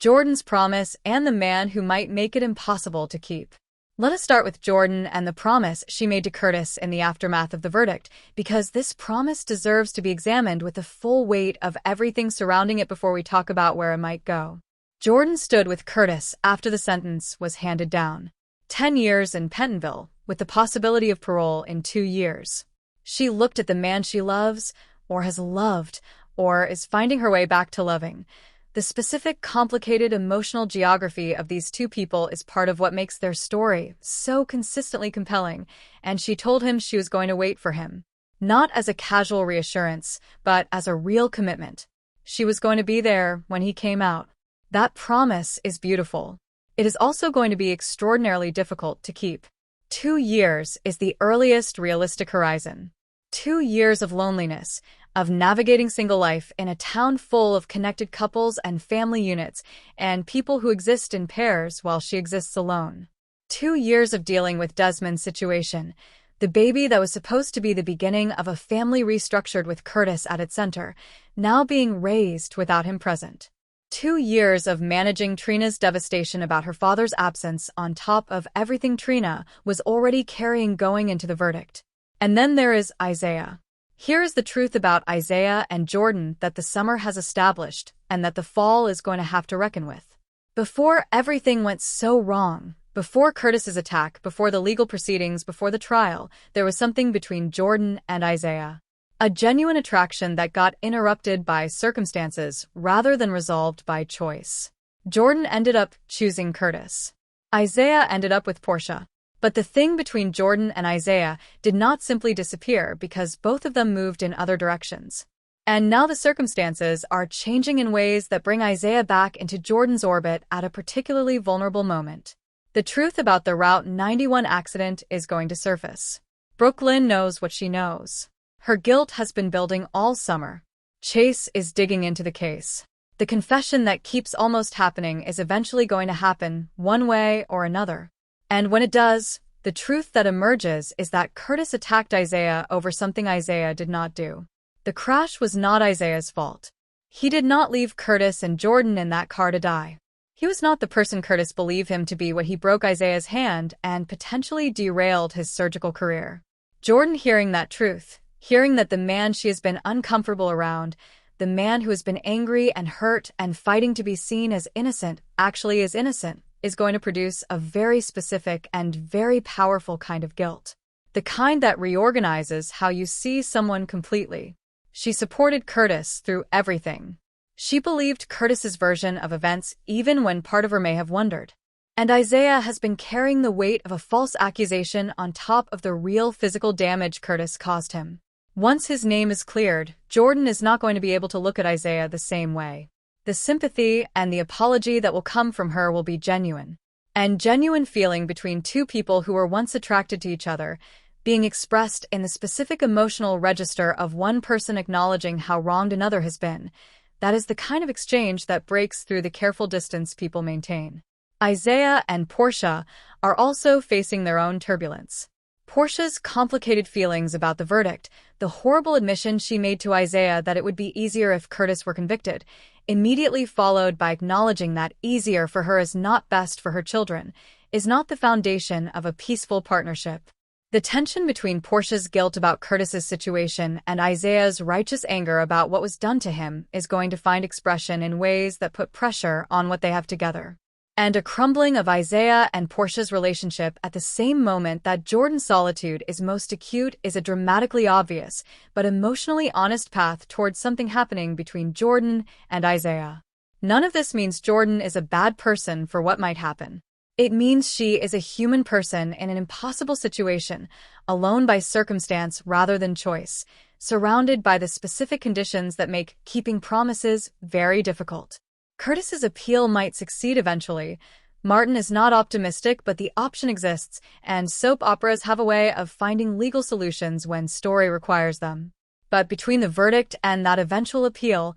Jordan's promise and the man who might make it impossible to keep. Let us start with Jordan and the promise she made to Curtis in the aftermath of the verdict, because this promise deserves to be examined with the full weight of everything surrounding it before we talk about where it might go. Jordan stood with Curtis after the sentence was handed down. 10 years in Pentonville, with the possibility of parole in 2 years. She looked at the man she loves, or has loved, or is finding her way back to loving. The specific, complicated emotional geography of these two people is part of what makes their story so consistently compelling, and she told him she was going to wait for him. Not as a casual reassurance, but as a real commitment. She was going to be there when he came out. That promise is beautiful. It is also going to be extraordinarily difficult to keep. 2 years is the earliest realistic horizon. 2 years of loneliness, of navigating single life in a town full of connected couples and family units, and people who exist in pairs while she exists alone. 2 years of dealing with Desmond's situation, the baby that was supposed to be the beginning of a family restructured with Curtis at its center, now being raised without him present. 2 years of managing Trina's devastation about her father's absence on top of everything Trina was already carrying going into the verdict. And then there is Isaiah. Here is the truth about Isaiah and Jordan that the summer has established and that the fall is going to have to reckon with. Before everything went so wrong, before Curtis's attack, before the legal proceedings, before the trial, there was something between Jordan and Isaiah. A genuine attraction that got interrupted by circumstances rather than resolved by choice. Jordan ended up choosing Curtis. Isaiah ended up with Portia. But the thing between Jordan and Isaiah did not simply disappear because both of them moved in other directions. And now the circumstances are changing in ways that bring Isaiah back into Jordan's orbit at a particularly vulnerable moment. The truth about the Route 91 accident is going to surface. Brooklyn knows what she knows. Her guilt has been building all summer. Chase is digging into the case. The confession that keeps almost happening is eventually going to happen, one way or another. And when it does, the truth that emerges is that Curtis attacked Isaiah over something Isaiah did not do. The crash was not Isaiah's fault. He did not leave Curtis and Jordan in that car to die. He was not the person Curtis believed him to be when he broke Isaiah's hand and potentially derailed his surgical career. Jordan, hearing that truth, hearing that the man she has been uncomfortable around, the man who has been angry and hurt and fighting to be seen as innocent, actually is innocent, is going to produce a very specific and very powerful kind of guilt. The kind that reorganizes how you see someone completely. She supported Curtis through everything. She believed Curtis's version of events even when part of her may have wondered. And Isaiah has been carrying the weight of a false accusation on top of the real physical damage Curtis caused him. Once his name is cleared, Jordan is not going to be able to look at Isaiah the same way. The sympathy and the apology that will come from her will be genuine. And genuine feeling between two people who were once attracted to each other, being expressed in the specific emotional register of one person acknowledging how wronged another has been. That is the kind of exchange that breaks through the careful distance people maintain. Isaiah and Portia are also facing their own turbulence. Portia's complicated feelings about the verdict, the horrible admission she made to Isaiah that it would be easier if Curtis were convicted, immediately followed by acknowledging that easier for her is not best for her children, is not the foundation of a peaceful partnership. The tension between Portia's guilt about Curtis's situation and Isaiah's righteous anger about what was done to him is going to find expression in ways that put pressure on what they have together. And a crumbling of Isaiah and Portia's relationship at the same moment that Jordan's solitude is most acute is a dramatically obvious, but emotionally honest path towards something happening between Jordan and Isaiah. None of this means Jordan is a bad person for what might happen. It means she is a human person in an impossible situation, alone by circumstance rather than choice, surrounded by the specific conditions that make keeping promises very difficult. Curtis's appeal might succeed eventually. Martin is not optimistic, but the option exists, and soap operas have a way of finding legal solutions when story requires them. But between the verdict and that eventual appeal,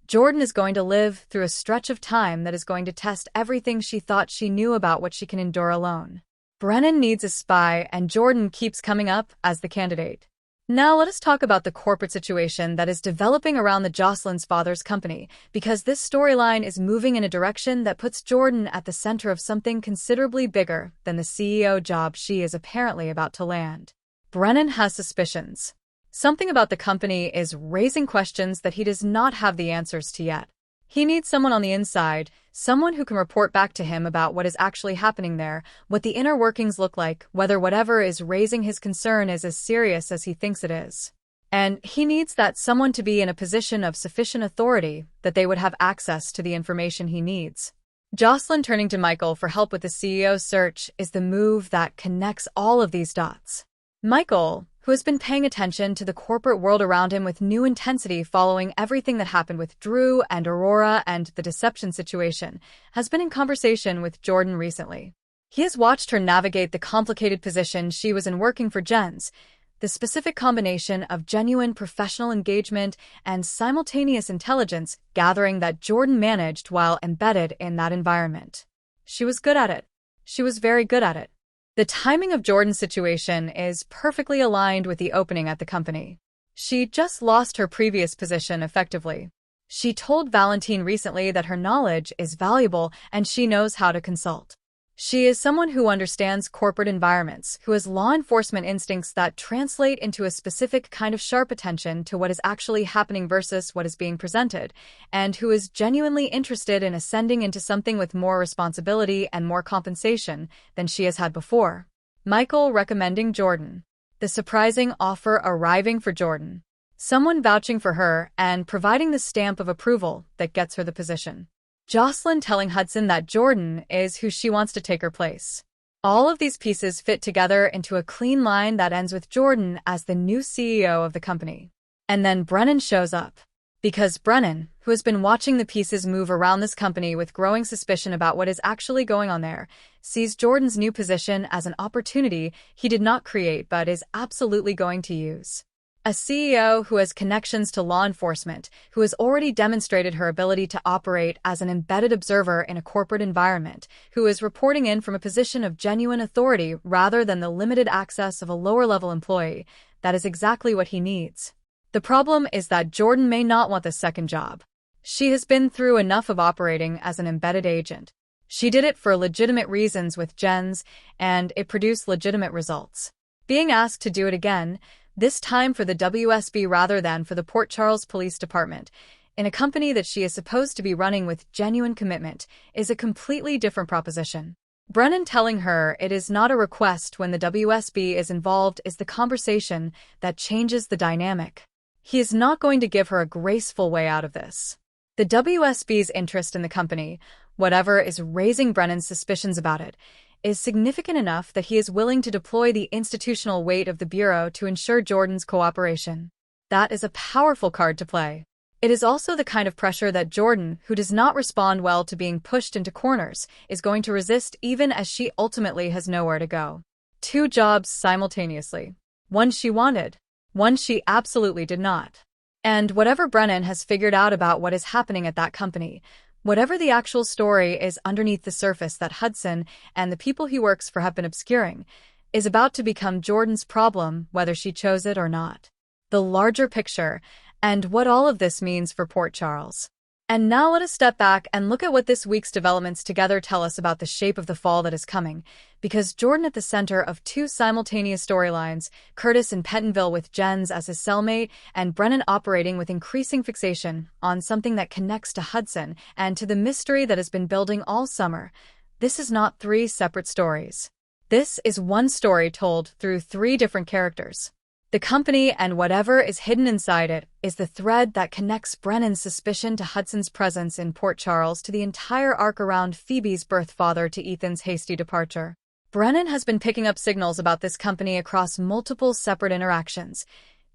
Jordan is going to live through a stretch of time that is going to test everything she thought she knew about what she can endure alone. Brennan needs a spy, and Jordan keeps coming up as the candidate. Now let us talk about the corporate situation that is developing around the Jocelyn's father's company, because this storyline is moving in a direction that puts Jordan at the center of something considerably bigger than the CEO job she is apparently about to land. Brennan has suspicions. Something about the company is raising questions that he does not have the answers to yet. He needs someone on the inside, someone who can report back to him about what is actually happening there, what the inner workings look like, whether whatever is raising his concern is as serious as he thinks it is. And he needs that someone to be in a position of sufficient authority that they would have access to the information he needs. Jocelyn turning to Michael for help with the CEO search is the move that connects all of these dots. Michael, who has been paying attention to the corporate world around him with new intensity following everything that happened with Drew and Aurora and the deception situation, has been in conversation with Jordan recently. He has watched her navigate the complicated position she was in working for Jens, the specific combination of genuine professional engagement and simultaneous intelligence gathering that Jordan managed while embedded in that environment. She was good at it. She was very good at it. The timing of Jordan's situation is perfectly aligned with the opening at the company. She just lost her previous position effectively. She told Valentine recently that her knowledge is valuable and she knows how to consult. She is someone who understands corporate environments, who has law enforcement instincts that translate into a specific kind of sharp attention to what is actually happening versus what is being presented, and who is genuinely interested in ascending into something with more responsibility and more compensation than she has had before. Michael recommending Jordan. The surprising offer arriving for Jordan. Someone vouching for her and providing the stamp of approval that gets her the position. Jocelyn telling Hudson that Jordan is who she wants to take her place. All of these pieces fit together into a clean line that ends with Jordan as the new CEO of the company. And then Brennan shows up. Because Brennan, who has been watching the pieces move around this company with growing suspicion about what is actually going on there, sees Jordan's new position as an opportunity he did not create but is absolutely going to use. A CEO who has connections to law enforcement, who has already demonstrated her ability to operate as an embedded observer in a corporate environment, who is reporting in from a position of genuine authority rather than the limited access of a lower-level employee. That is exactly what he needs. The problem is that Jordan may not want the second job. She has been through enough of operating as an embedded agent. She did it for legitimate reasons with Jens, and it produced legitimate results. Being asked to do it again, this time for the WSB rather than for the Port Charles Police Department, in a company that she is supposed to be running with genuine commitment, is a completely different proposition. Brennan telling her it is not a request when the WSB is involved is the conversation that changes the dynamic. He is not going to give her a graceful way out of this. The WSB's interest in the company, whatever is raising Brennan's suspicions about it, is significant enough that he is willing to deploy the institutional weight of the Bureau to ensure Jordan's cooperation. That is a powerful card to play. It is also the kind of pressure that Jordan, who does not respond well to being pushed into corners, is going to resist even as she ultimately has nowhere to go. 2 jobs simultaneously. One she wanted. One she absolutely did not. And whatever Brennan has figured out about what is happening at that company, whatever the actual story is underneath the surface that Hudson and the people he works for have been obscuring, is about to become Jordan's problem whether she chose it or not. The larger picture, and what all of this means for Port Charles. And now let us step back and look at what this week's developments together tell us about the shape of the fall that is coming, because Jordan at the center of 2 simultaneous storylines, Curtis in Pentonville with Jens as his cellmate, and Brennan operating with increasing fixation on something that connects to Hudson and to the mystery that has been building all summer. This is not 3 separate stories. This is one story told through 3 different characters. The company and whatever is hidden inside it is the thread that connects Brennan's suspicion to Hudson's presence in Port Charles to the entire arc around Phoebe's birth father to Ethan's hasty departure. Brennan has been picking up signals about this company across multiple separate interactions.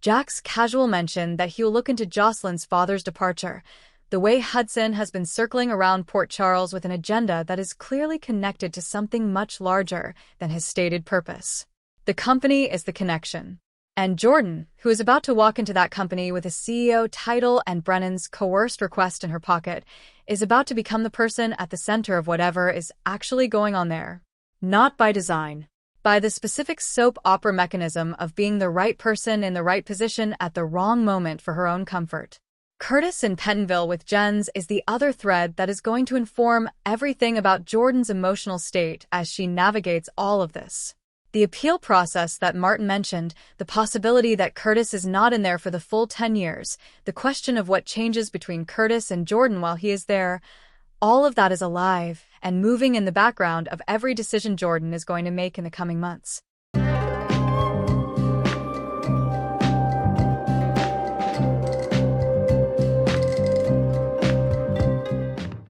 Jack's casual mention that he'll look into Jocelyn's father's departure, the way Hudson has been circling around Port Charles with an agenda that is clearly connected to something much larger than his stated purpose. The company is the connection. And Jordan, who is about to walk into that company with a CEO title and Brennan's coerced request in her pocket, is about to become the person at the center of whatever is actually going on there. Not by design. by the specific soap opera mechanism of being the right person in the right position at the wrong moment for her own comfort. Curtis in Pentonville with Jens is the other thread that is going to inform everything about Jordan's emotional state as she navigates all of this. The appeal process that Martin mentioned, the possibility that Curtis is not in there for the full 10 years, the question of what changes between Curtis and Jordan while he is there, all of that is alive and moving in the background of every decision Jordan is going to make in the coming months.